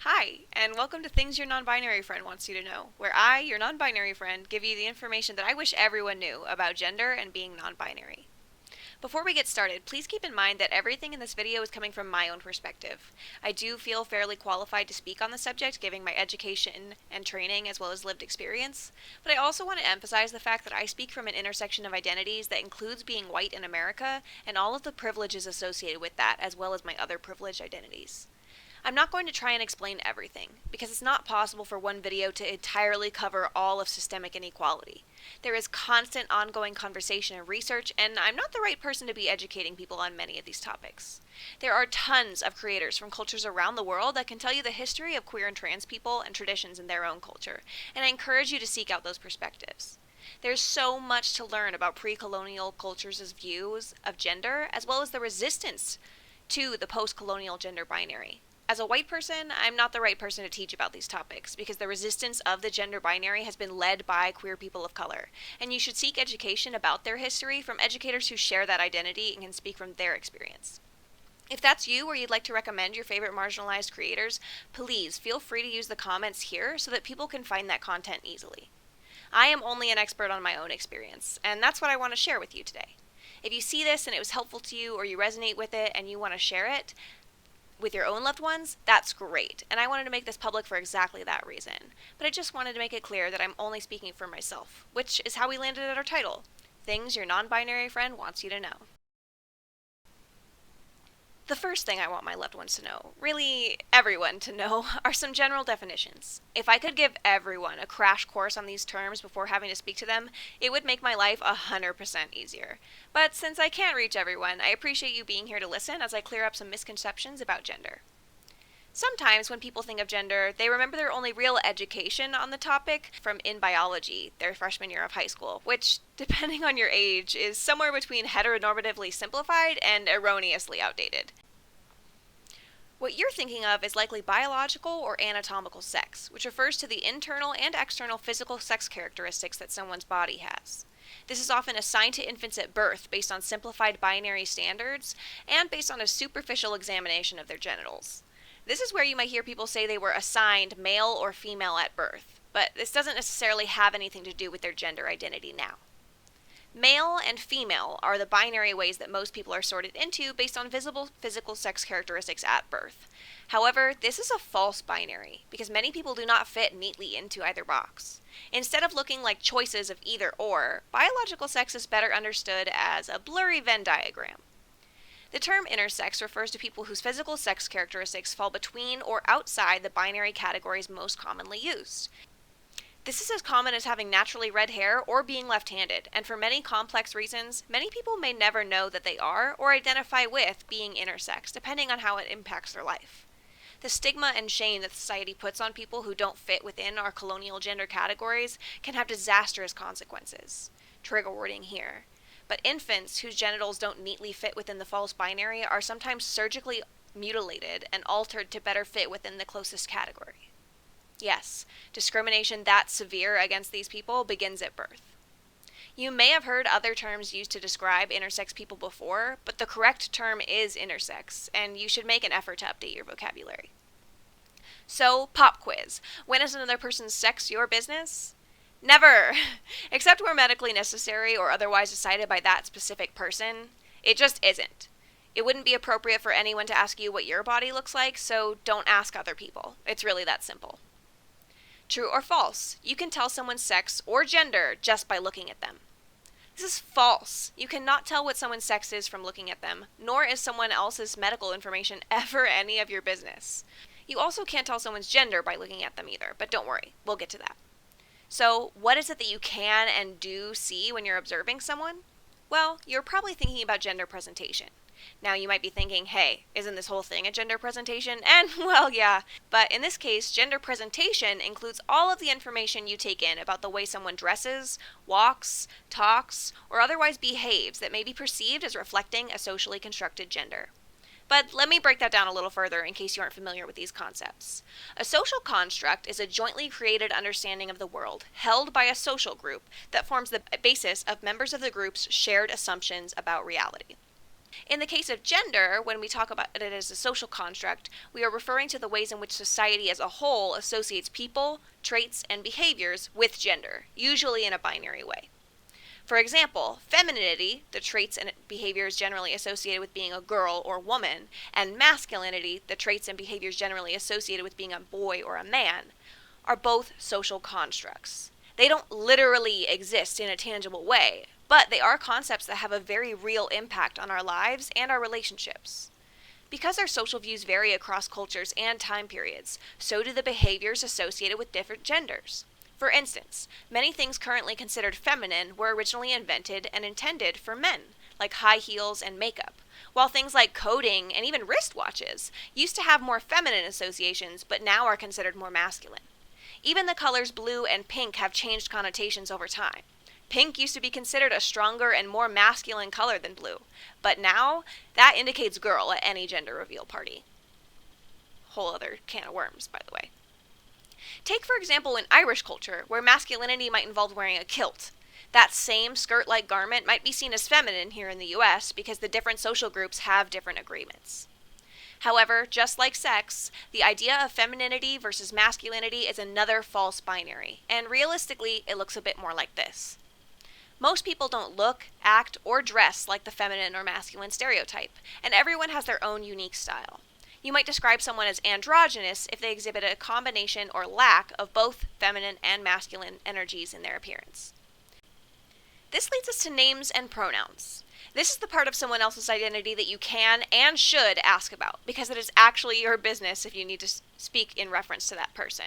Hi, and welcome to Things Your Non-Binary Friend Wants You to Know, where I, your non-binary friend, give you the information that I wish everyone knew about gender and being non-binary. Before we get started, please keep in mind that everything in this video is coming from my own perspective. I do feel fairly qualified to speak on the subject, given my education and training as well as lived experience, but I also want to emphasize the fact that I speak from an intersection of identities that includes being white in America and all of the privileges associated with that, as well as my other privileged identities. I'm not going to try and explain everything, because it's not possible for one video to entirely cover all of systemic inequality. There is constant ongoing conversation and research, and I'm not the right person to be educating people on many of these topics. There are tons of creators from cultures around the world that can tell you the history of queer and trans people and traditions in their own culture, and I encourage you to seek out those perspectives. There's so much to learn about pre-colonial cultures' views of gender, as well as the resistance to the post-colonial gender binary. As a white person, I'm not the right person to teach about these topics because the resistance of the gender binary has been led by queer people of color, and you should seek education about their history from educators who share that identity and can speak from their experience. If that's you or you'd like to recommend your favorite marginalized creators, please feel free to use the comments here so that people can find that content easily. I am only an expert on my own experience, and that's what I want to share with you today. If you see this and it was helpful to you or you resonate with it and you want to share it, with your own loved ones, that's great. And I wanted to make this public for exactly that reason. But I just wanted to make it clear that I'm only speaking for myself, which is how we landed at our title, Things Your Non-Binary Friend Wants You to Know. The first thing I want my loved ones to know, really everyone to know, are some general definitions. If I could give everyone a crash course on these terms before having to speak to them, it would make my life 100% easier. But since I can't reach everyone, I appreciate you being here to listen as I clear up some misconceptions about gender. Sometimes when people think of gender, they remember their only real education on the topic from in biology, their freshman year of high school, which, depending on your age, is somewhere between heteronormatively simplified and erroneously outdated. What you're thinking of is likely biological or anatomical sex, which refers to the internal and external physical sex characteristics that someone's body has. This is often assigned to infants at birth based on simplified binary standards and based on a superficial examination of their genitals. This is where you might hear people say they were assigned male or female at birth, but this doesn't necessarily have anything to do with their gender identity now. Male and female are the binary ways that most people are sorted into based on visible physical sex characteristics at birth. However, this is a false binary because many people do not fit neatly into either box. Instead of looking like choices of either or, biological sex is better understood as a blurry Venn diagram. The term intersex refers to people whose physical sex characteristics fall between or outside the binary categories most commonly used. This is as common as having naturally red hair or being left-handed, and for many complex reasons, many people may never know that they are or identify with being intersex, depending on how it impacts their life. The stigma and shame that society puts on people who don't fit within our colonial gender categories can have disastrous consequences. Trigger warning here. But infants whose genitals don't neatly fit within the false binary are sometimes surgically mutilated and altered to better fit within the closest category. Yes, discrimination that severe against these people begins at birth. You may have heard other terms used to describe intersex people before, but the correct term is intersex, and you should make an effort to update your vocabulary. So, pop quiz. When is another person's sex your business? Never! Except where medically necessary or otherwise decided by that specific person. It just isn't. It wouldn't be appropriate for anyone to ask you what your body looks like, so don't ask other people. It's really that simple. True or false? You can tell someone's sex or gender just by looking at them. This is false. You cannot tell what someone's sex is from looking at them, nor is someone else's medical information ever any of your business. You also can't tell someone's gender by looking at them either, but don't worry, we'll get to that. So, what is it that you can and do see when you're observing someone? Well, you're probably thinking about gender presentation. Now you might be thinking, hey, isn't this whole thing a gender presentation? And, well, yeah. But in this case, gender presentation includes all of the information you take in about the way someone dresses, walks, talks, or otherwise behaves that may be perceived as reflecting a socially constructed gender. But let me break that down a little further in case you aren't familiar with these concepts. A social construct is a jointly created understanding of the world held by a social group that forms the basis of members of the group's shared assumptions about reality. In the case of gender, when we talk about it as a social construct, we are referring to the ways in which society as a whole associates people, traits, and behaviors with gender, usually in a binary way. For example, femininity, the traits and behaviors generally associated with being a girl or woman, and masculinity, the traits and behaviors generally associated with being a boy or a man, are both social constructs. They don't literally exist in a tangible way, but they are concepts that have a very real impact on our lives and our relationships. Because our social views vary across cultures and time periods, so do the behaviors associated with different genders. For instance, many things currently considered feminine were originally invented and intended for men, like high heels and makeup, while things like coding and even wristwatches used to have more feminine associations but now are considered more masculine. Even the colors blue and pink have changed connotations over time. Pink used to be considered a stronger and more masculine color than blue, but now that indicates girl at any gender reveal party. Whole other can of worms, by the way. Take, for example, in Irish culture, where masculinity might involve wearing a kilt. That same skirt-like garment might be seen as feminine here in the US because the different social groups have different agreements. However, just like sex, the idea of femininity versus masculinity is another false binary, and realistically, it looks a bit more like this. Most people don't look, act, or dress like the feminine or masculine stereotype, and everyone has their own unique style. You might describe someone as androgynous if they exhibit a combination or lack of both feminine and masculine energies in their appearance. This leads us to names and pronouns. This is the part of someone else's identity that you can and should ask about, because it is actually your business if you need to speak in reference to that person.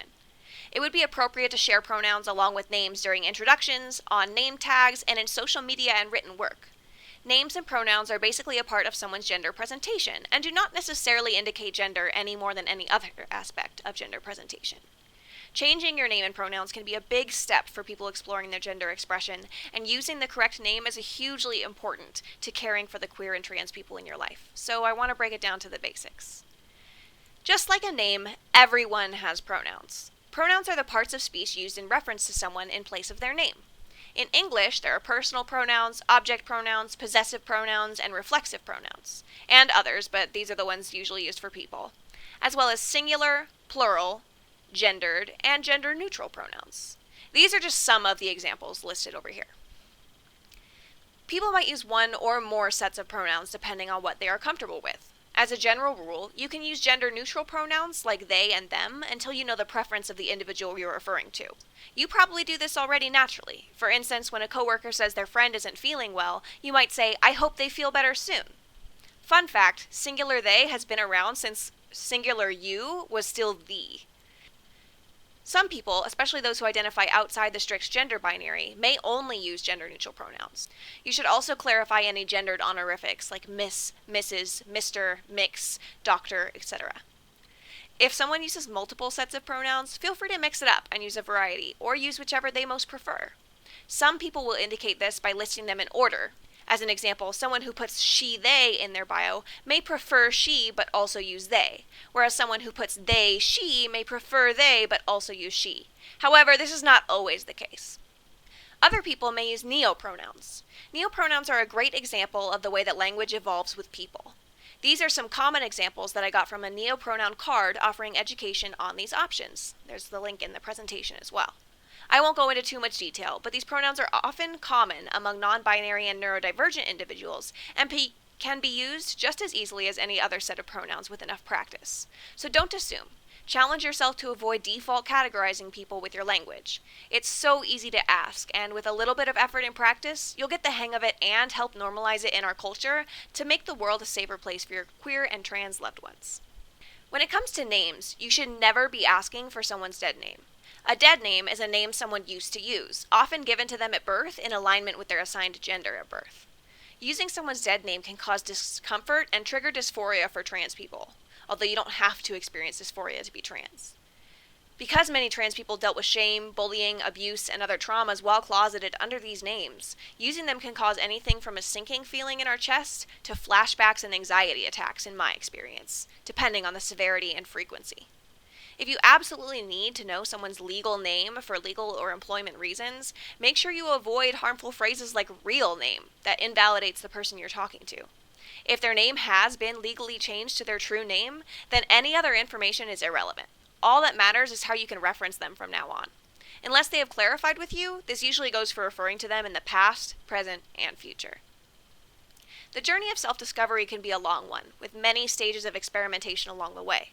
It would be appropriate to share pronouns along with names during introductions, on name tags, and in social media and written work. Names and pronouns are basically a part of someone's gender presentation, and do not necessarily indicate gender any more than any other aspect of gender presentation. Changing your name and pronouns can be a big step for people exploring their gender expression, and using the correct name is hugely important to caring for the queer and trans people in your life. So I want to break it down to the basics. Just like a name, everyone has pronouns. Pronouns are the parts of speech used in reference to someone in place of their name. In English, there are personal pronouns, object pronouns, possessive pronouns, and reflexive pronouns, and others, but these are the ones usually used for people, as well as singular, plural, gendered, and gender-neutral pronouns. These are just some of the examples listed over here. People might use one or more sets of pronouns depending on what they are comfortable with. As a general rule, you can use gender-neutral pronouns like they and them until you know the preference of the individual you're referring to. You probably do this already naturally. For instance, when a coworker says their friend isn't feeling well, you might say, "I hope they feel better soon." Fun fact, singular they has been around since singular you was still thee. Some people, especially those who identify outside the strict gender binary, may only use gender-neutral pronouns. You should also clarify any gendered honorifics like Miss, Mrs., Mr., Mix, Doctor, etc. If someone uses multiple sets of pronouns, feel free to mix it up and use a variety, or use whichever they most prefer. Some people will indicate this by listing them in order. As an example, someone who puts she, they in their bio may prefer she but also use they, whereas someone who puts they, she may prefer they but also use she. However, this is not always the case. Other people may use neopronouns. Neopronouns are a great example of the way that language evolves with people. These are some common examples that I got from a neopronoun card offering education on these options. There's the link in the presentation as well. I won't go into too much detail, but these pronouns are often common among non-binary and neurodivergent individuals and can be used just as easily as any other set of pronouns with enough practice. So don't assume. Challenge yourself to avoid default categorizing people with your language. It's so easy to ask, and with a little bit of effort and practice, you'll get the hang of it and help normalize it in our culture to make the world a safer place for your queer and trans loved ones. When it comes to names, you should never be asking for someone's dead name. A dead name is a name someone used to use, often given to them at birth in alignment with their assigned gender at birth. Using someone's dead name can cause discomfort and trigger dysphoria for trans people, although you don't have to experience dysphoria to be trans. Because many trans people dealt with shame, bullying, abuse, and other traumas while closeted under these names, using them can cause anything from a sinking feeling in our chest to flashbacks and anxiety attacks, in my experience, depending on the severity and frequency. If you absolutely need to know someone's legal name for legal or employment reasons, make sure you avoid harmful phrases like real name that invalidates the person you're talking to. If their name has been legally changed to their true name, then any other information is irrelevant. All that matters is how you can reference them from now on. Unless they have clarified with you, this usually goes for referring to them in the past, present, and future. The journey of self-discovery can be a long one, with many stages of experimentation along the way.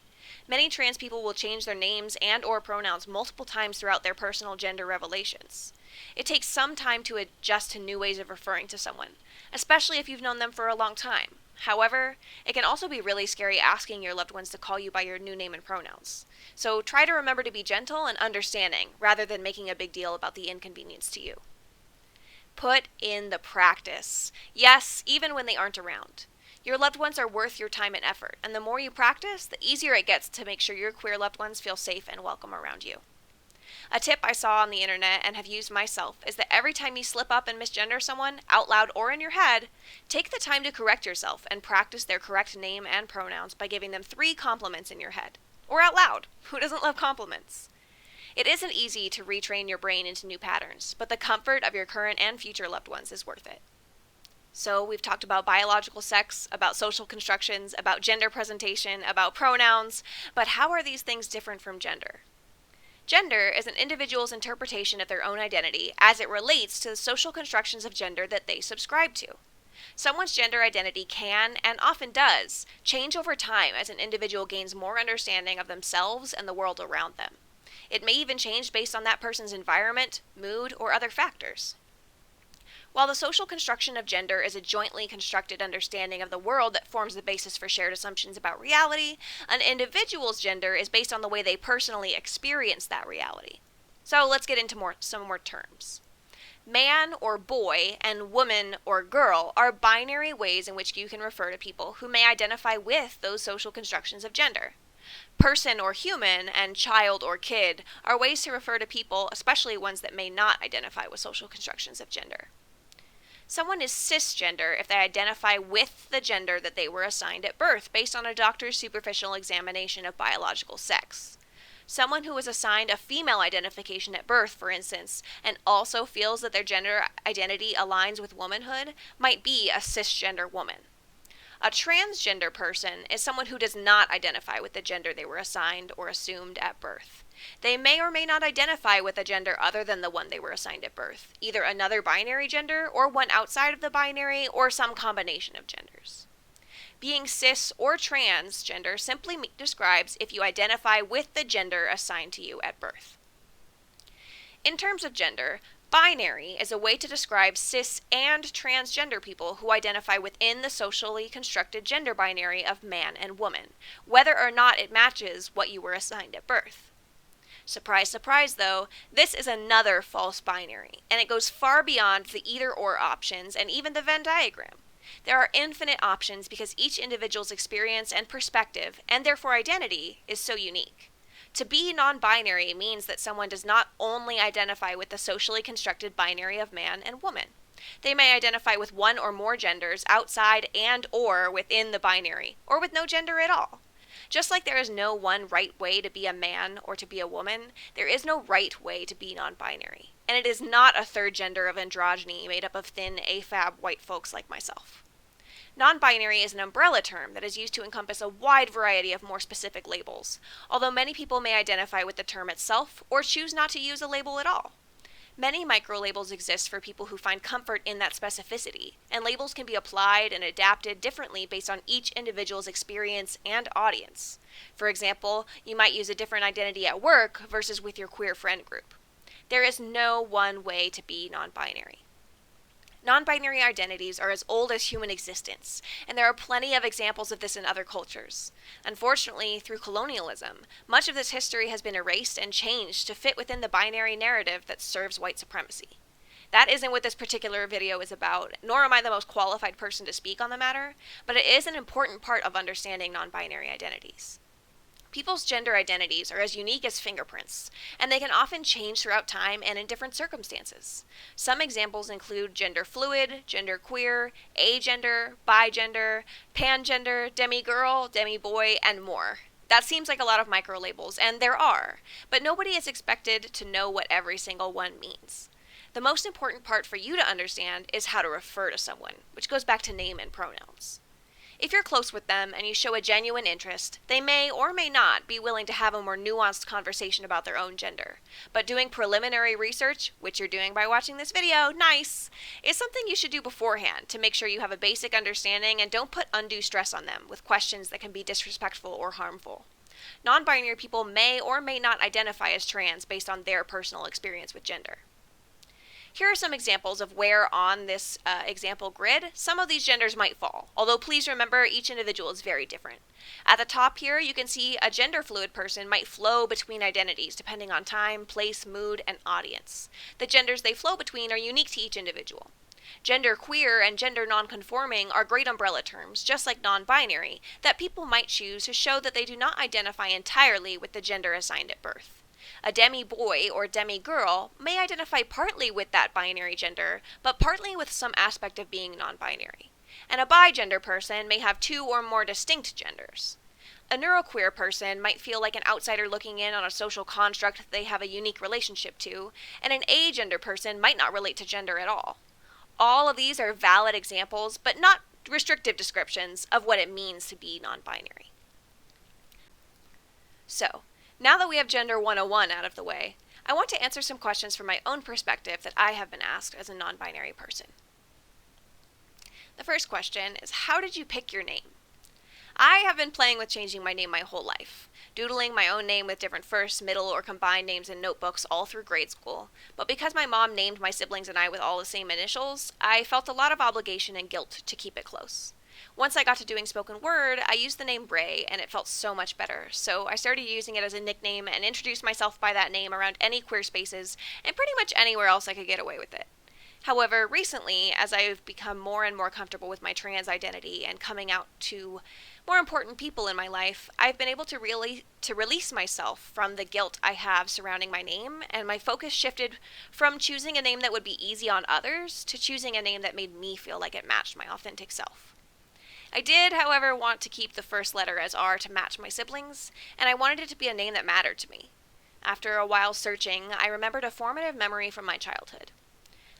Many trans people will change their names and or pronouns multiple times throughout their personal gender revelations. It takes some time to adjust to new ways of referring to someone, especially if you've known them for a long time. However, it can also be really scary asking your loved ones to call you by your new name and pronouns. So try to remember to be gentle and understanding, rather than making a big deal about the inconvenience to you. Put in the practice. Yes, even when they aren't around. Your loved ones are worth your time and effort, and the more you practice, the easier it gets to make sure your queer loved ones feel safe and welcome around you. A tip I saw on the internet and have used myself is that every time you slip up and misgender someone, out loud or in your head, take the time to correct yourself and practice their correct name and pronouns by giving them 3 compliments in your head. Or out loud. Who doesn't love compliments? It isn't easy to retrain your brain into new patterns, but the comfort of your current and future loved ones is worth it. So we've talked about biological sex, about social constructions, about gender presentation, about pronouns, but how are these things different from gender? Gender is an individual's interpretation of their own identity as it relates to the social constructions of gender that they subscribe to. Someone's gender identity can, and often does, change over time as an individual gains more understanding of themselves and the world around them. It may even change based on that person's environment, mood, or other factors. While the social construction of gender is a jointly constructed understanding of the world that forms the basis for shared assumptions about reality, an individual's gender is based on the way they personally experience that reality. So let's get into some more terms. Man or boy and woman or girl are binary ways in which you can refer to people who may identify with those social constructions of gender. Person or human and child or kid are ways to refer to people, especially ones that may not identify with social constructions of gender. Someone is cisgender if they identify with the gender that they were assigned at birth based on a doctor's superficial examination of biological sex. Someone who was assigned a female identification at birth, for instance, and also feels that their gender identity aligns with womanhood, might be a cisgender woman. A transgender person is someone who does not identify with the gender they were assigned or assumed at birth. They may or may not identify with a gender other than the one they were assigned at birth, either another binary gender or one outside of the binary or some combination of genders. Being cis or transgender simply describes if you identify with the gender assigned to you at birth. In terms of gender, binary is a way to describe cis and transgender people who identify within the socially constructed gender binary of man and woman, whether or not it matches what you were assigned at birth. Surprise, surprise though, this is another false binary, and it goes far beyond the either-or options and even the Venn diagram. There are infinite options because each individual's experience and perspective, and therefore identity, is so unique. To be non-binary means that someone does not only identify with the socially constructed binary of man and woman. They may identify with one or more genders outside and or within the binary, or with no gender at all. Just like there is no one right way to be a man or to be a woman, there is no right way to be non-binary. And it is not a third gender of androgyny made up of thin, AFAB white folks like myself. Non-binary is an umbrella term that is used to encompass a wide variety of more specific labels, although many people may identify with the term itself or choose not to use a label at all. Many micro-labels exist for people who find comfort in that specificity, and labels can be applied and adapted differently based on each individual's experience and audience. For example, you might use a different identity at work versus with your queer friend group. There is no one way to be non-binary. Non-binary identities are as old as human existence, and there are plenty of examples of this in other cultures. Unfortunately, through colonialism, much of this history has been erased and changed to fit within the binary narrative that serves white supremacy. That isn't what this particular video is about, nor am I the most qualified person to speak on the matter, but it is an important part of understanding non-binary identities. People's gender identities are as unique as fingerprints, and they can often change throughout time and in different circumstances. Some examples include gender fluid, gender queer, agender, bigender, pangender, demigirl, demiboy, and more. That seems like a lot of micro-labels, and there are, but nobody is expected to know what every single one means. The most important part for you to understand is how to refer to someone, which goes back to name and pronouns. If you're close with them and you show a genuine interest, they may or may not be willing to have a more nuanced conversation about their own gender. But doing preliminary research, which you're doing by watching this video, nice, is something you should do beforehand to make sure you have a basic understanding and don't put undue stress on them with questions that can be disrespectful or harmful. Non-binary people may or may not identify as trans based on their personal experience with gender. Here are some examples of where on this example grid some of these genders might fall, although please remember each individual is very different. At the top here, you can see a gender fluid person might flow between identities depending on time, place, mood, and audience. The genders they flow between are unique to each individual. Gender queer and gender nonconforming are great umbrella terms, just like non-binary, that people might choose to show that they do not identify entirely with the gender assigned at birth. A demi-boy or demi-girl may identify partly with that binary gender, but partly with some aspect of being non-binary. And a bi-gender person may have two or more distinct genders. A neuroqueer person might feel like an outsider looking in on a social construct that they have a unique relationship to, and an agender person might not relate to gender at all. All of these are valid examples, but not restrictive descriptions of what it means to be non-binary. So, now that we have Gender 101 out of the way, I want to answer some questions from my own perspective that I have been asked as a non-binary person. The first question is, how did you pick your name? I have been playing with changing my name my whole life, doodling my own name with different first, middle, or combined names in notebooks all through grade school, but because my mom named my siblings and I with all the same initials, I felt a lot of obligation and guilt to keep it close. Once I got to doing spoken word, I used the name Ray, and it felt so much better, so I started using it as a nickname and introduced myself by that name around any queer spaces and pretty much anywhere else I could get away with it. However, recently, as I've become more and more comfortable with my trans identity and coming out to more important people in my life, I've been able to release myself from the guilt I have surrounding my name, and my focus shifted from choosing a name that would be easy on others to choosing a name that made me feel like it matched my authentic self. I did, however, want to keep the first letter as R to match my siblings, and I wanted it to be a name that mattered to me. After a while searching, I remembered a formative memory from my childhood.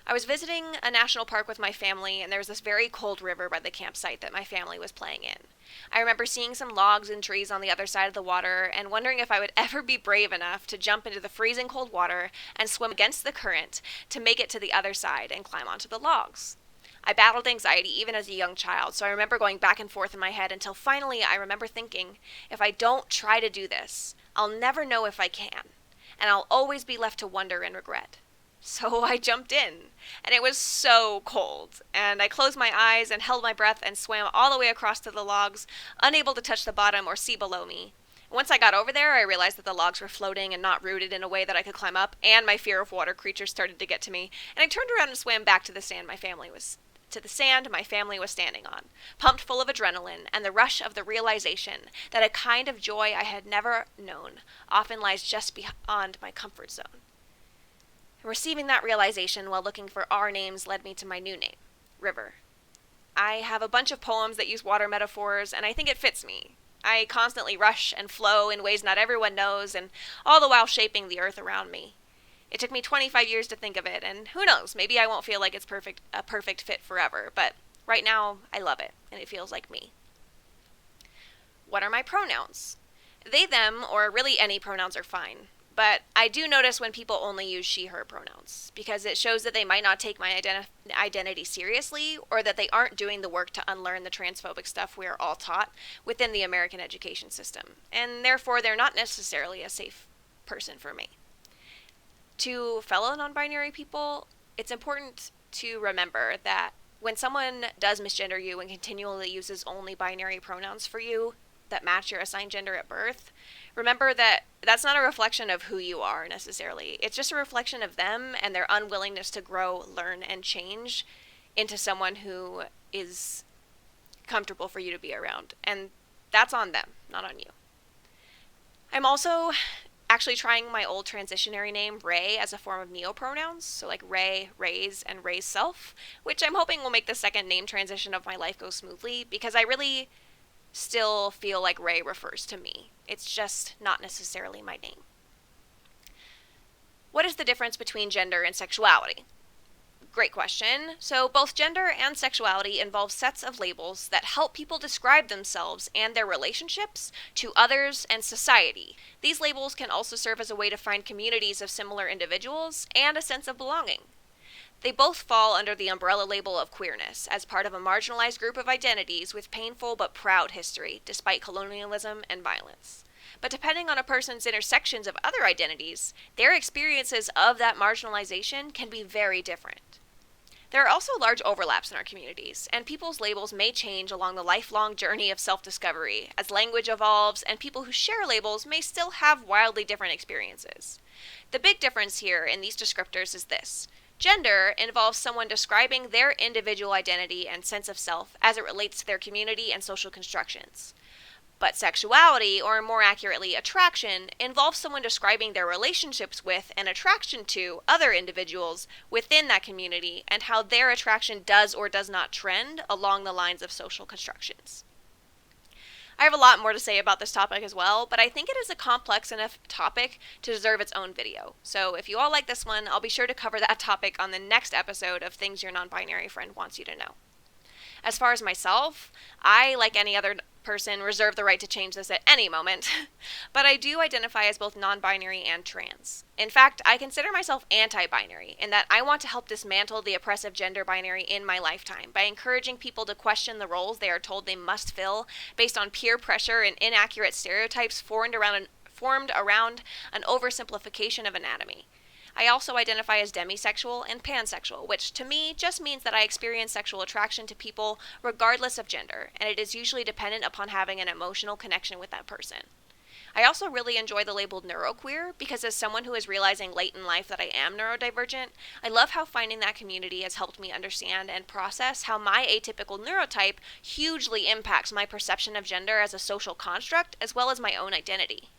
I was visiting a national park with my family, and there was this very cold river by the campsite that my family was playing in. I remember seeing some logs and trees on the other side of the water and wondering if I would ever be brave enough to jump into the freezing cold water and swim against the current to make it to the other side and climb onto the logs. I battled anxiety even as a young child, so I remember going back and forth in my head until finally I remember thinking, if I don't try to do this, I'll never know if I can, and I'll always be left to wonder and regret. So I jumped in, and it was so cold, and I closed my eyes and held my breath and swam all the way across to the logs, unable to touch the bottom or see below me. Once I got over there, I realized that the logs were floating and not rooted in a way that I could climb up, and my fear of water creatures started to get to me, and I turned around and swam back to the sand my family was standing on, pumped full of adrenaline and the rush of the realization that a kind of joy I had never known often lies just beyond my comfort zone. And receiving that realization while looking for R names led me to my new name, River. I have a bunch of poems that use water metaphors, and I think it fits me. I constantly rush and flow in ways not everyone knows, and all the while shaping the earth around me. It took me 25 years to think of it, and who knows, maybe I won't feel like it's a perfect fit forever, but right now, I love it, and it feels like me. What are my pronouns? They, them, or really any pronouns are fine, but I do notice when people only use she, her pronouns, because it shows that they might not take my identity seriously, or that they aren't doing the work to unlearn the transphobic stuff we are all taught within the American education system, and therefore they're not necessarily a safe person for me. To fellow non-binary people, it's important to remember that when someone does misgender you and continually uses only binary pronouns for you that match your assigned gender at birth, remember that that's not a reflection of who you are necessarily. It's just a reflection of them and their unwillingness to grow, learn, and change into someone who is comfortable for you to be around. And that's on them, not on you. I'm also actually trying my old transitionary name, Ray, as a form of neopronouns, so like Ray, Ray's, and Ray's self, which I'm hoping will make the second name transition of my life go smoothly, because I really still feel like Ray refers to me. It's just not necessarily my name. What is the difference between gender and sexuality? Great question. So, both gender and sexuality involve sets of labels that help people describe themselves and their relationships to others and society. These labels can also serve as a way to find communities of similar individuals and a sense of belonging. They both fall under the umbrella label of queerness, as part of a marginalized group of identities with painful but proud history, despite colonialism and violence. But depending on a person's intersections of other identities, their experiences of that marginalization can be very different. There are also large overlaps in our communities, and people's labels may change along the lifelong journey of self-discovery as language evolves, and people who share labels may still have wildly different experiences. The big difference here in these descriptors is this. Gender involves someone describing their individual identity and sense of self as it relates to their community and social constructions. But sexuality, or more accurately, attraction, involves someone describing their relationships with and attraction to other individuals within that community and how their attraction does or does not trend along the lines of social constructions. I have a lot more to say about this topic as well, but I think it is a complex enough topic to deserve its own video. So if you all like this one, I'll be sure to cover that topic on the next episode of Things Your Non-Binary Friend Wants You to Know. As far as myself, I, like any other person, reserve the right to change this at any moment, but I do identify as both non-binary and trans. In fact, I consider myself anti-binary in that I want to help dismantle the oppressive gender binary in my lifetime by encouraging people to question the roles they are told they must fill based on peer pressure and inaccurate stereotypes formed around an oversimplification of anatomy. I also identify as demisexual and pansexual, which to me just means that I experience sexual attraction to people regardless of gender, and it is usually dependent upon having an emotional connection with that person. I also really enjoy the label neuroqueer because as someone who is realizing late in life that I am neurodivergent, I love how finding that community has helped me understand and process how my atypical neurotype hugely impacts my perception of gender as a social construct as well as my own identity.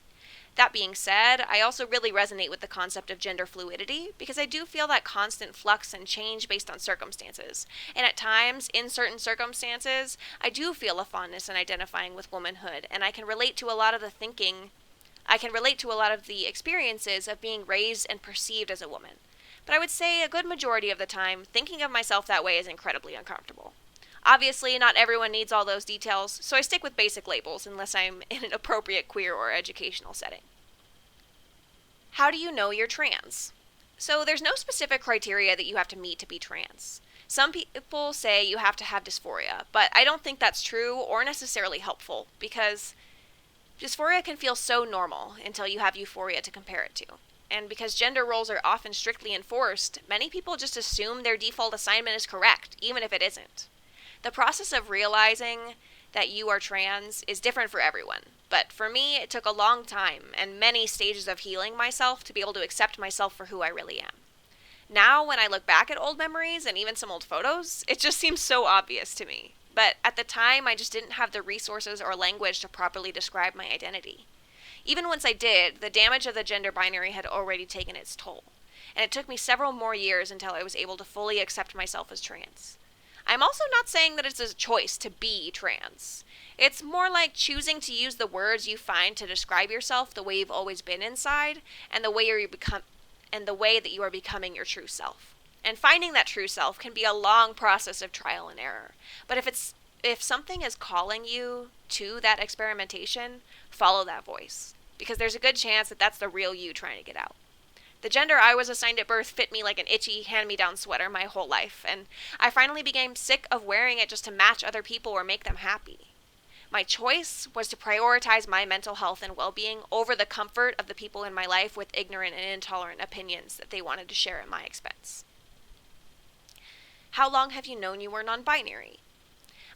That being said, I also really resonate with the concept of gender fluidity because I do feel that constant flux and change based on circumstances. And at times, in certain circumstances, I do feel a fondness in identifying with womanhood, and I can relate to a lot of the experiences of being raised and perceived as a woman. But I would say a good majority of the time, thinking of myself that way is incredibly uncomfortable. Obviously, not everyone needs all those details, so I stick with basic labels unless I'm in an appropriate queer or educational setting. How do you know you're trans? So there's no specific criteria that you have to meet to be trans. Some people say you have to have dysphoria, but I don't think that's true or necessarily helpful because dysphoria can feel so normal until you have euphoria to compare it to. And because gender roles are often strictly enforced, many people just assume their default assignment is correct, even if it isn't. The process of realizing that you are trans is different for everyone, but for me, it took a long time and many stages of healing myself to be able to accept myself for who I really am. Now, when I look back at old memories and even some old photos, it just seems so obvious to me. But at the time, I just didn't have the resources or language to properly describe my identity. Even once I did, the damage of the gender binary had already taken its toll, and it took me several more years until I was able to fully accept myself as trans. I'm also not saying that it's a choice to be trans. It's more like choosing to use the words you find to describe yourself the way you've always been inside, and the way that you are becoming your true self. And finding that true self can be a long process of trial and error. But if something is calling you to that experimentation, follow that voice, because there's a good chance that that's the real you trying to get out. The gender I was assigned at birth fit me like an itchy, hand-me-down sweater my whole life, and I finally became sick of wearing it just to match other people or make them happy. My choice was to prioritize my mental health and well-being over the comfort of the people in my life with ignorant and intolerant opinions that they wanted to share at my expense. How long have you known you were non-binary?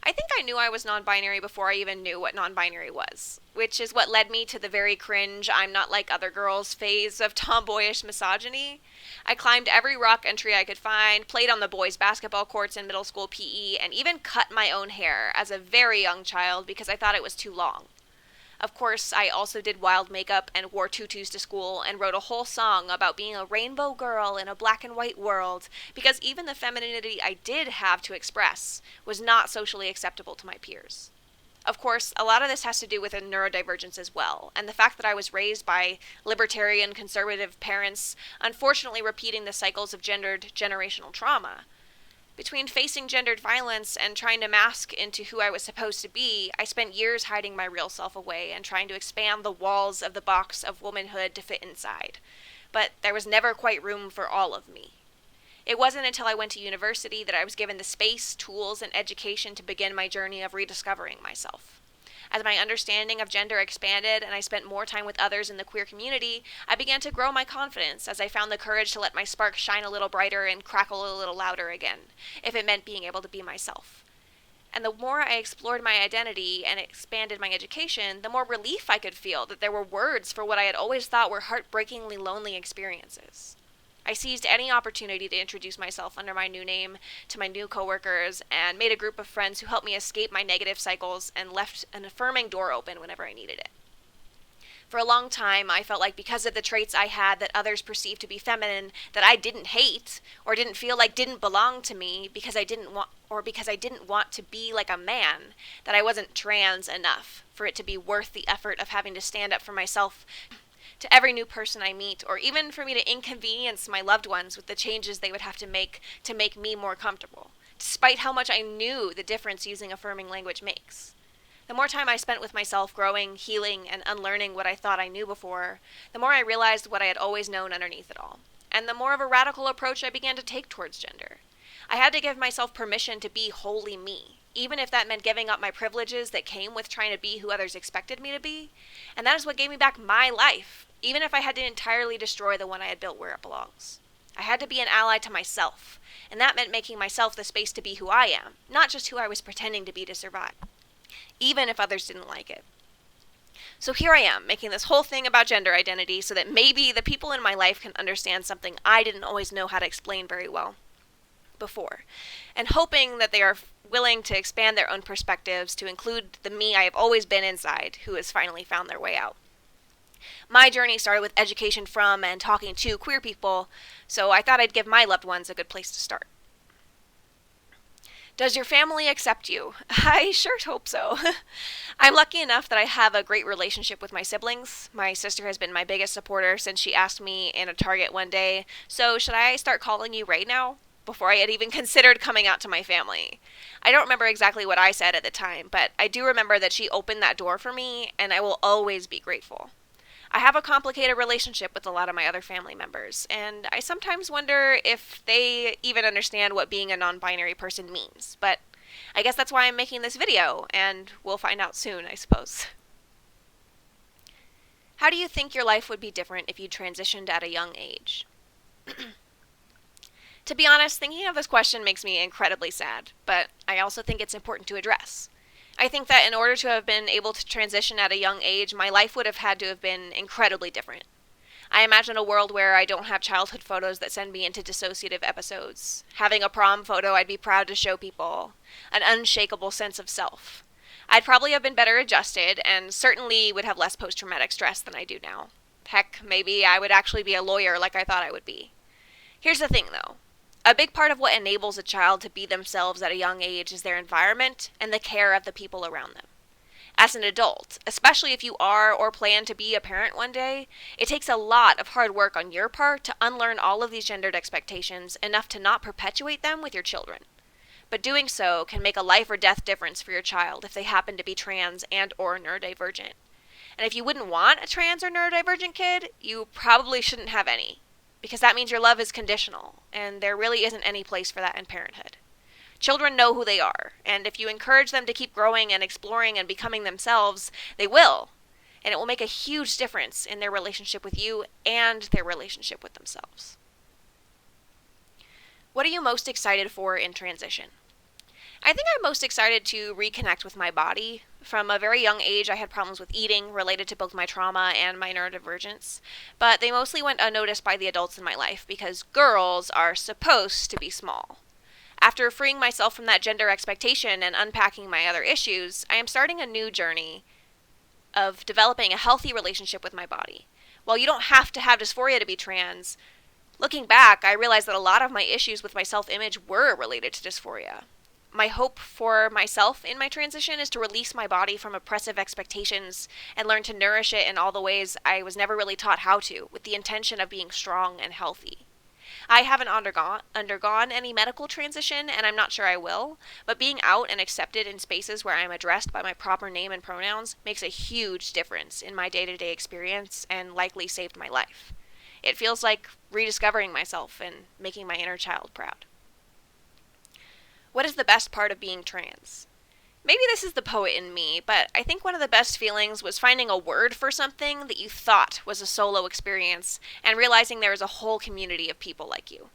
I think I knew I was non-binary before I even knew what non-binary was, which is what led me to the very cringe I'm not like other girls phase of tomboyish misogyny. I climbed every rock entry I could find, played on the boys' basketball courts in middle school PE, and even cut my own hair as a very young child because I thought it was too long. Of course, I also did wild makeup and wore tutus to school and wrote a whole song about being a rainbow girl in a black and white world because even the femininity I did have to express was not socially acceptable to my peers. Of course, a lot of this has to do with a neurodivergence as well, and the fact that I was raised by libertarian conservative parents, unfortunately repeating the cycles of gendered generational trauma. Between facing gendered violence and trying to mask into who I was supposed to be, I spent years hiding my real self away and trying to expand the walls of the box of womanhood to fit inside. But there was never quite room for all of me. It wasn't until I went to university that I was given the space, tools, and education to begin my journey of rediscovering myself. As my understanding of gender expanded and I spent more time with others in the queer community, I began to grow my confidence as I found the courage to let my spark shine a little brighter and crackle a little louder again, if it meant being able to be myself. And the more I explored my identity and expanded my education, the more relief I could feel that there were words for what I had always thought were heartbreakingly lonely experiences. I seized any opportunity to introduce myself under my new name to my new coworkers and made a group of friends who helped me escape my negative cycles and left an affirming door open whenever I needed it. For a long time, I felt like because of the traits I had that others perceived to be feminine that I didn't hate or didn't feel like didn't belong to me because I didn't want to be like a man, that I wasn't trans enough for it to be worth the effort of having to stand up for myself to every new person I meet, or even for me to inconvenience my loved ones with the changes they would have to make me more comfortable, despite how much I knew the difference using affirming language makes. The more time I spent with myself growing, healing, and unlearning what I thought I knew before, the more I realized what I had always known underneath it all, and the more of a radical approach I began to take towards gender. I had to give myself permission to be wholly me, even if that meant giving up my privileges that came with trying to be who others expected me to be, and that is what gave me back my life, even if I had to entirely destroy the one I had built where it belongs. I had to be an ally to myself, and that meant making myself the space to be who I am, not just who I was pretending to be to survive, even if others didn't like it. So here I am, making this whole thing about gender identity so that maybe the people in my life can understand something I didn't always know how to explain very well before, and hoping that they are willing to expand their own perspectives to include the me I have always been inside, who has finally found their way out. My journey started with education from and talking to queer people, so I thought I'd give my loved ones a good place to start. Does your family accept you? I sure hope so. I'm lucky enough that I have a great relationship with my siblings. My sister has been my biggest supporter since she asked me in a Target one day, "So should I start calling you Ray now?" before I had even considered coming out to my family. I don't remember exactly what I said at the time, but I do remember that she opened that door for me, and I will always be grateful. I have a complicated relationship with a lot of my other family members, and I sometimes wonder if they even understand what being a non-binary person means, but I guess that's why I'm making this video, and we'll find out soon, I suppose. How do you think your life would be different if you transitioned at a young age? To be honest, thinking of this question makes me incredibly sad, but I also think it's important to address. I think that in order to have been able to transition at a young age, my life would have had to have been incredibly different. I imagine a world where I don't have childhood photos that send me into dissociative episodes, having a prom photo I'd be proud to show people, an unshakable sense of self. I'd probably have been better adjusted and certainly would have less post-traumatic stress than I do now. Heck, maybe I would actually be a lawyer like I thought I would be. Here's the thing, though. A big part of what enables a child to be themselves at a young age is their environment and the care of the people around them. As an adult, especially if you are or plan to be a parent one day, it takes a lot of hard work on your part to unlearn all of these gendered expectations enough to not perpetuate them with your children. But doing so can make a life or death difference for your child if they happen to be trans and or neurodivergent. And if you wouldn't want a trans or neurodivergent kid, you probably shouldn't have any, because that means your love is conditional, and there really isn't any place for that in parenthood. Children know who they are, and if you encourage them to keep growing and exploring and becoming themselves, they will, and it will make a huge difference in their relationship with you and their relationship with themselves. What are you most excited for in transition? I think I'm most excited to reconnect with my body. From a very young age, I had problems with eating related to both my trauma and my neurodivergence, but they mostly went unnoticed by the adults in my life because girls are supposed to be small. After freeing myself from that gender expectation and unpacking my other issues, I am starting a new journey of developing a healthy relationship with my body. While you don't have to have dysphoria to be trans, looking back, I realized that a lot of my issues with my self-image were related to dysphoria. my hope for myself in my transition is to release my body from oppressive expectations and learn to nourish it in all the ways I was never really taught how to, with the intention of being strong and healthy. I haven't undergone any medical transition, and I'm not sure I will, but being out and accepted in spaces where I'm addressed by my proper name and pronouns makes a huge difference in my day-to-day experience and likely saved my life. It feels like rediscovering myself and making my inner child proud. What is the best part of being trans? Maybe this is the poet in me, but I think one of the best feelings was finding a word for something that you thought was a solo experience and realizing there is a whole community of people like you.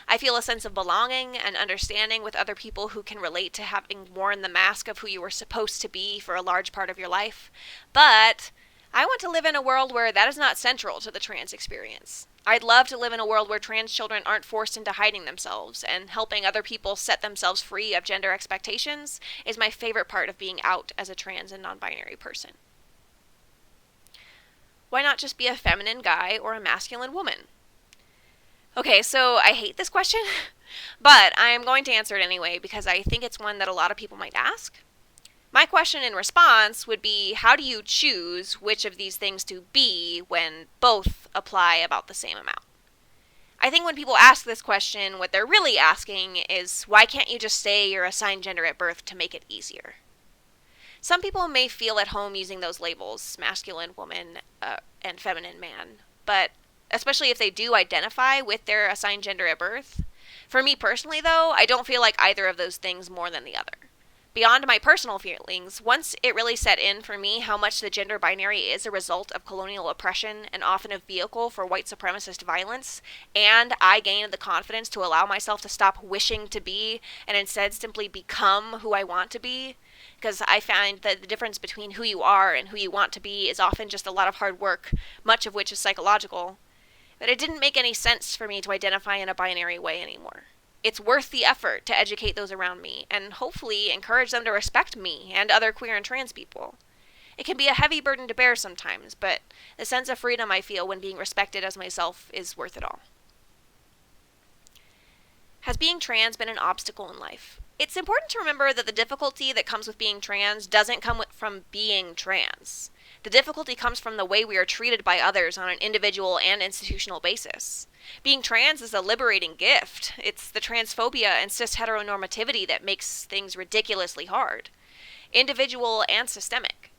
I feel a sense of belonging and understanding with other people who can relate to having worn the mask of who you were supposed to be for a large part of your life. But I want to live in a world where that is not central to the trans experience. I'd love to live in a world where trans children aren't forced into hiding themselves, and helping other people set themselves free of gender expectations is my favorite part of being out as a trans and non-binary person. Why not just be a feminine guy or a masculine woman? Okay, so I hate this question, but I am going to answer it anyway because I think it's one that a lot of people might ask. My question in response would be, how do you choose which of these things to be when both apply about the same amount? I think when people ask this question, what they're really asking is, why can't you just say your assigned gender at birth to make it easier? Some people may feel at home using those labels, masculine woman and feminine man, but especially if they do identify with their assigned gender at birth. For me personally, though, I don't feel like either of those things more than the other. Beyond my personal feelings, once it really set in for me how much the gender binary is a result of colonial oppression and often a vehicle for white supremacist violence, and I gained the confidence to allow myself to stop wishing to be and instead simply become who I want to be, because I find that the difference between who you are and who you want to be is often just a lot of hard work, much of which is psychological, but it didn't make any sense for me to identify in a binary way anymore. It's worth the effort to educate those around me and hopefully encourage them to respect me and other queer and trans people. It can be a heavy burden to bear sometimes, but the sense of freedom I feel when being respected as myself is worth it all. Has being trans been an obstacle in life? It's important to remember that the difficulty that comes with being trans doesn't come from being trans. The difficulty comes from the way we are treated by others on an individual and institutional basis. Being trans is a liberating gift. It's the transphobia and cis heteronormativity that makes things ridiculously hard. Individual and systemic.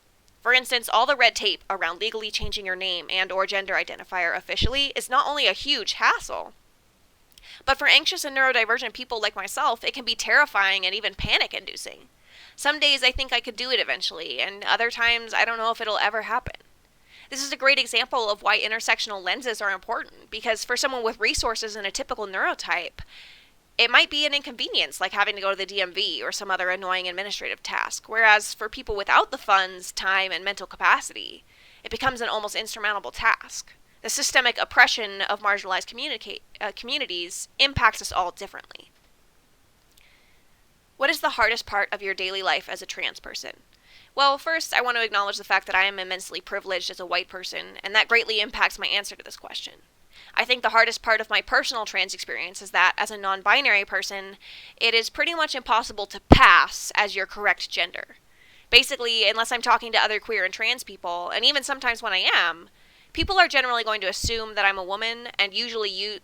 For instance, all the red tape around legally changing your name and or gender identifier officially is not only a huge hassle, but for anxious and neurodivergent people like myself, it can be terrifying and even panic-inducing. Some days I think I could do it eventually, and other times I don't know if it'll ever happen. This is a great example of why intersectional lenses are important, because for someone with resources and a typical neurotype, it might be an inconvenience, like having to go to the DMV or some other annoying administrative task, whereas for people without the funds, time, and mental capacity, it becomes an almost insurmountable task. The systemic oppression of marginalized communities impacts us all differently. What is the hardest part of your daily life as a trans person? Well, first, I want to acknowledge the fact that I am immensely privileged as a white person, and that greatly impacts my answer to this question. I think the hardest part of my personal trans experience is that, as a non-binary person, it is pretty much impossible to pass as your correct gender. Basically, unless I'm talking to other queer and trans people, and even sometimes when I am, people are generally going to assume that I'm a woman and usually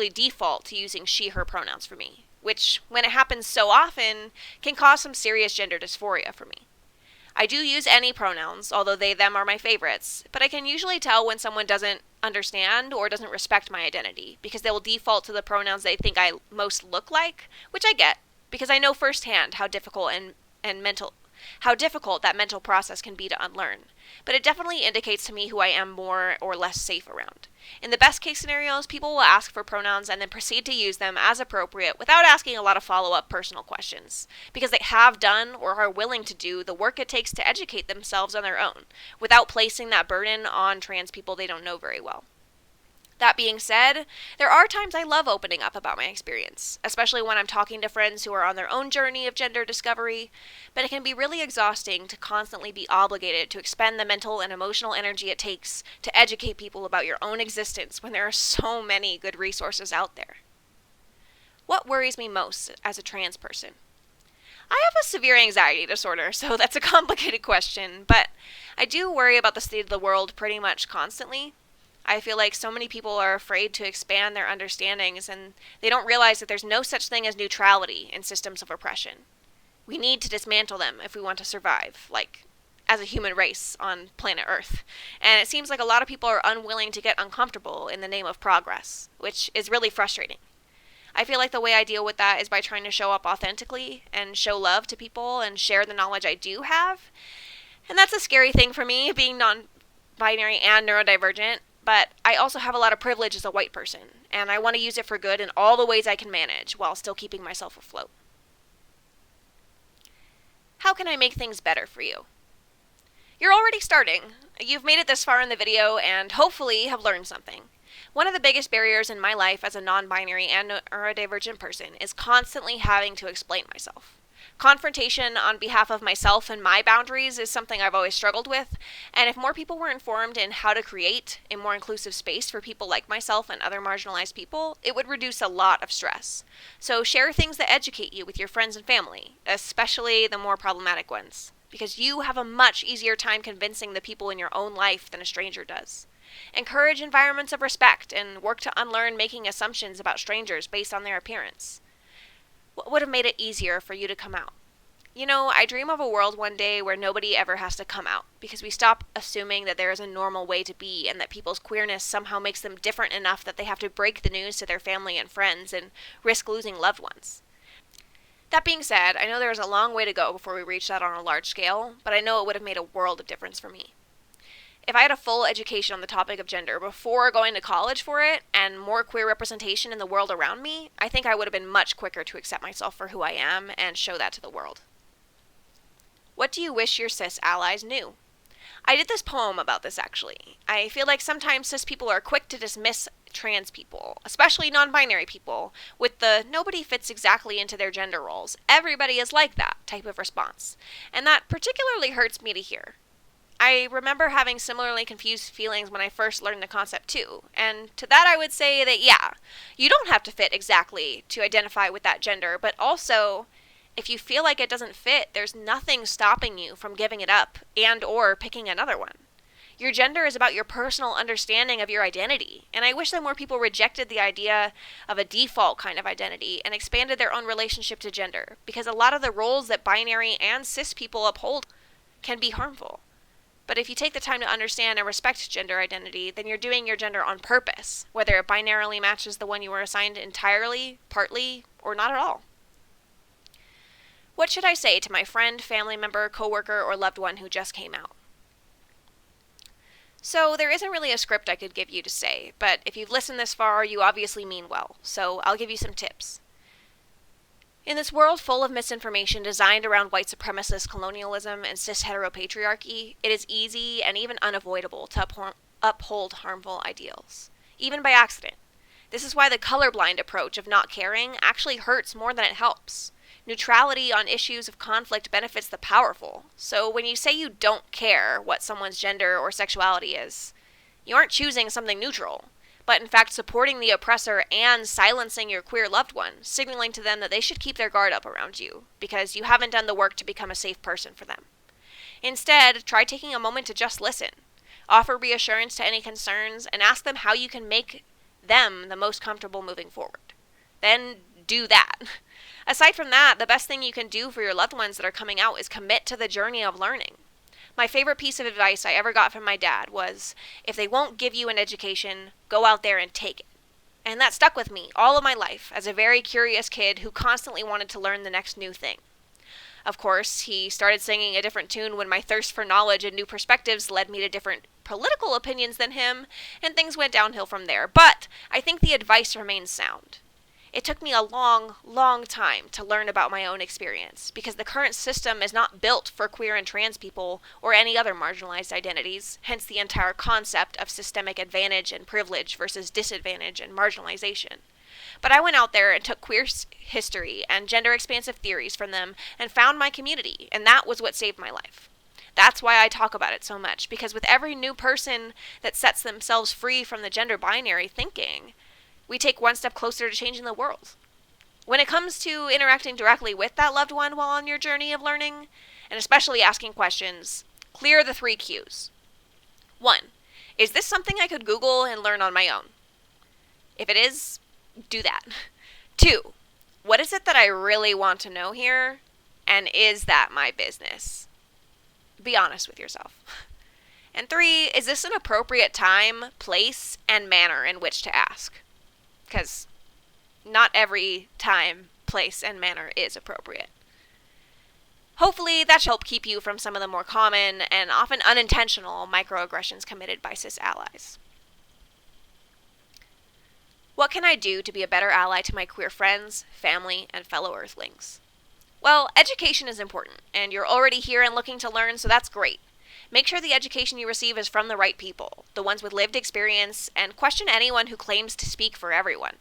default to using she/her pronouns for me, which, when it happens so often, can cause some serious gender dysphoria for me. I do use any pronouns, although they/them are my favorites, but I can usually tell when someone doesn't understand or doesn't respect my identity, because they will default to the pronouns they think I most look like, which I get, because I know firsthand how difficult that mental process can be to unlearn. But it definitely indicates to me who I am more or less safe around. In the best case scenarios, people will ask for pronouns and then proceed to use them as appropriate without asking a lot of follow-up personal questions, because they have done or are willing to do the work it takes to educate themselves on their own, without placing that burden on trans people they don't know very well. That being said, there are times I love opening up about my experience, especially when I'm talking to friends who are on their own journey of gender discovery, but it can be really exhausting to constantly be obligated to expend the mental and emotional energy it takes to educate people about your own existence when there are so many good resources out there. What worries me most as a trans person? I have a severe anxiety disorder, so that's a complicated question, but I do worry about the state of the world pretty much constantly. I feel like so many people are afraid to expand their understandings, and they don't realize that there's no such thing as neutrality in systems of oppression. We need to dismantle them if we want to survive, like as a human race on planet Earth. And it seems like a lot of people are unwilling to get uncomfortable in the name of progress, which is really frustrating. I feel like the way I deal with that is by trying to show up authentically and show love to people and share the knowledge I do have. And that's a scary thing for me, being non-binary and neurodivergent, but I also have a lot of privilege as a white person, and I want to use it for good in all the ways I can manage while still keeping myself afloat. How can I make things better for you? You're already starting. You've made it this far in the video and hopefully have learned something. One of the biggest barriers in my life as a non-binary and neurodivergent person is constantly having to explain myself. Confrontation on behalf of myself and my boundaries is something I've always struggled with, and if more people were informed in how to create a more inclusive space for people like myself and other marginalized people, it would reduce a lot of stress. So share things that educate you with your friends and family, especially the more problematic ones, because you have a much easier time convincing the people in your own life than a stranger does. Encourage environments of respect and work to unlearn making assumptions about strangers based on their appearance. What would have made it easier for you to come out? You know, I dream of a world one day where nobody ever has to come out, because we stop assuming that there is a normal way to be and that people's queerness somehow makes them different enough that they have to break the news to their family and friends and risk losing loved ones. That being said, I know there is a long way to go before we reach that on a large scale, but I know it would have made a world of difference for me. If I had a full education on the topic of gender before going to college for it, and more queer representation in the world around me, I think I would have been much quicker to accept myself for who I am and show that to the world. What do you wish your cis allies knew? I did this poem about this, actually. I feel like sometimes cis people are quick to dismiss trans people, especially non-binary people, with the nobody fits exactly into their gender roles, everybody is like that type of response. And that particularly hurts me to hear. I remember having similarly confused feelings when I first learned the concept too, and to that I would say that yeah, you don't have to fit exactly to identify with that gender, but also, if you feel like it doesn't fit, there's nothing stopping you from giving it up and or picking another one. Your gender is about your personal understanding of your identity, and I wish that more people rejected the idea of a default kind of identity and expanded their own relationship to gender, because a lot of the roles that binary and cis people uphold can be harmful. But if you take the time to understand and respect gender identity, then you're doing your gender on purpose, whether it binarily matches the one you were assigned entirely, partly, or not at all. What should I say to my friend, family member, coworker, or loved one who just came out? So there isn't really a script I could give you to say, but if you've listened this far, you obviously mean well, so I'll give you some tips. In this world full of misinformation designed around white supremacist colonialism and cis heteropatriarchy, it is easy and even unavoidable to uphold harmful ideals, even by accident. This is why the colorblind approach of not caring actually hurts more than it helps. Neutrality on issues of conflict benefits the powerful, so when you say you don't care what someone's gender or sexuality is, you aren't choosing something neutral, but in fact supporting the oppressor and silencing your queer loved one, signaling to them that they should keep their guard up around you, because you haven't done the work to become a safe person for them. Instead, try taking a moment to just listen. Offer reassurance to any concerns, and ask them how you can make them the most comfortable moving forward. Then do that. Aside from that, the best thing you can do for your loved ones that are coming out is commit to the journey of learning. My favorite piece of advice I ever got from my dad was, if they won't give you an education, go out there and take it. And that stuck with me all of my life as a very curious kid who constantly wanted to learn the next new thing. Of course, he started singing a different tune when my thirst for knowledge and new perspectives led me to different political opinions than him, and things went downhill from there. But I think the advice remains sound. It took me a long, long time to learn about my own experience, because the current system is not built for queer and trans people or any other marginalized identities, hence the entire concept of systemic advantage and privilege versus disadvantage and marginalization. But I went out there and took queer history and gender expansive theories from them and found my community, and that was what saved my life. That's why I talk about it so much, because with every new person that sets themselves free from the gender binary thinking, we take one step closer to changing the world. When it comes to interacting directly with that loved one while on your journey of learning, and especially asking questions, clear the 3 cues. 1. Is this something I could Google and learn on my own? If it is, do that. 2. What is it that I really want to know here? And is that my business? Be honest with yourself. And 3, is this an appropriate time, place, and manner in which to ask? Because not every time, place, and manner is appropriate. Hopefully, that should help keep you from some of the more common and often unintentional microaggressions committed by cis allies. What can I do to be a better ally to my queer friends, family, and fellow Earthlings? Well, education is important, and you're already here and looking to learn, so that's great. Make sure the education you receive is from the right people, the ones with lived experience, and question anyone who claims to speak for everyone.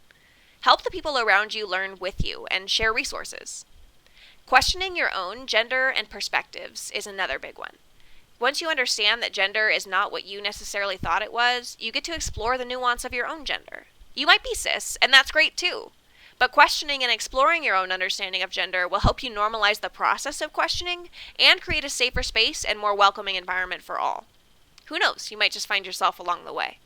Help the people around you learn with you and share resources. Questioning your own gender and perspectives is another big one. Once you understand that gender is not what you necessarily thought it was, you get to explore the nuance of your own gender. You might be cis, and that's great too. But questioning and exploring your own understanding of gender will help you normalize the process of questioning and create a safer space and more welcoming environment for all. Who knows, you might just find yourself along the way.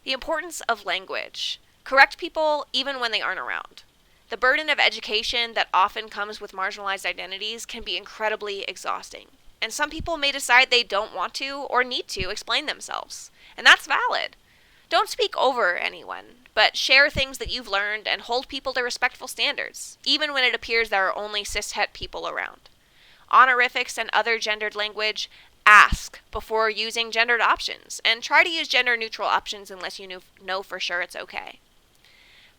The importance of language. Correct people even when they aren't around. The burden of education that often comes with marginalized identities can be incredibly exhausting. And some people may decide they don't want to or need to explain themselves. And that's valid. Don't speak over anyone, but share things that you've learned and hold people to respectful standards, even when it appears there are only cis-het people around. Honorifics and other gendered language, ask before using gendered options, and try to use gender-neutral options unless you know for sure it's okay.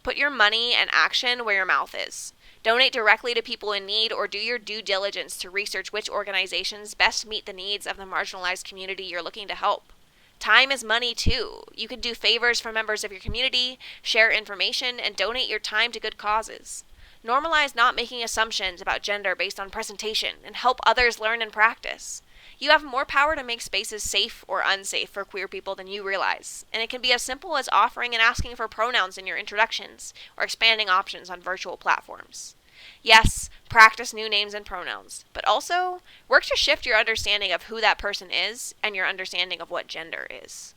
Put your money and action where your mouth is. Donate directly to people in need or do your due diligence to research which organizations best meet the needs of the marginalized community you're looking to help. Time is money too. You can do favors for members of your community, share information, and donate your time to good causes. Normalize not making assumptions about gender based on presentation and help others learn and practice. You have more power to make spaces safe or unsafe for queer people than you realize, and it can be as simple as offering and asking for pronouns in your introductions or expanding options on virtual platforms. Yes, practice new names and pronouns, but also work to shift your understanding of who that person is and your understanding of what gender is.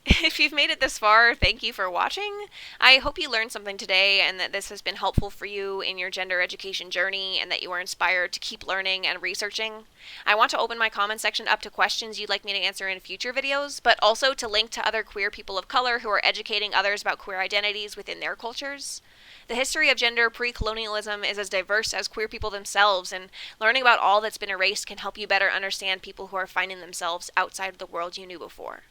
If you've made it this far, thank you for watching. I hope you learned something today and that this has been helpful for you in your gender education journey and that you are inspired to keep learning and researching. I want to open my comment section up to questions you'd like me to answer in future videos, but also to link to other queer people of color who are educating others about queer identities within their cultures. The history of gender pre-colonialism is as diverse as queer people themselves, and learning about all that's been erased can help you better understand people who are finding themselves outside of the world you knew before.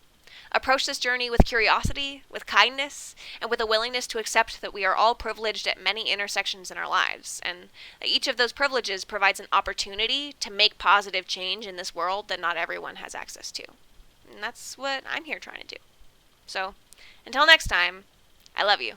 Approach this journey with curiosity, with kindness, and with a willingness to accept that we are all privileged at many intersections in our lives, and that each of those privileges provides an opportunity to make positive change in this world that not everyone has access to. And that's what I'm here trying to do. So, until next time, I love you.